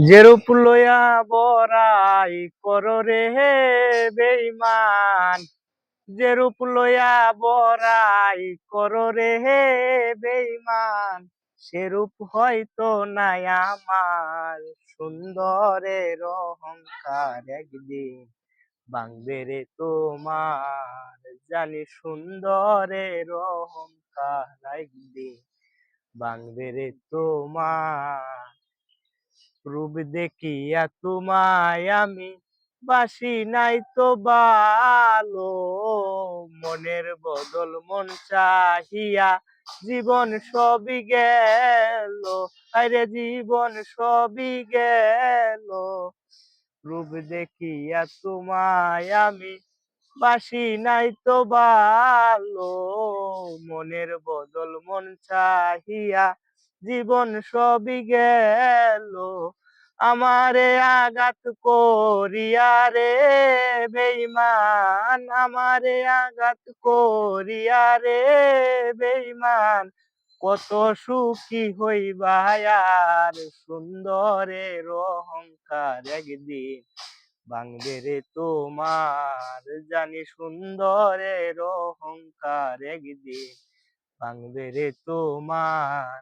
যেরূপ লইয়া বড়াই করো রে বেঈমান, যেরূপ লইয়া বড়াই করো রে বেঈমান, সেরূপ হয়তো নাই আমার। সুন্দরের অহংকার একদিন ভাঙবে রে তোমার, জানি সুন্দরের অহংকার একদিন ভাঙবে রে তোমার। রূপ দেখিয়া তোমায় আমি বাসি নাই তো ভালো, মনের বদল মন চাহিয়া জীবন সবই গেল, আরে জীবন সবই গেল। রূপ দেখিয়া তোমায় আমি বাসি নাই তো ভালো, মনের বদল মন চাহিয়া জীবন সবই গেল। আমারে আঘাত করিয়া রে বেঈমান, আমারে আঘাত করিয়া রে বেঈমান, কত সুখী হইবা আর। সুন্দরের অহংকার একদিন ভাঙবে রে তোমার, জানি সুন্দরের অহংকার একদিন ভাঙবে রে তোমার।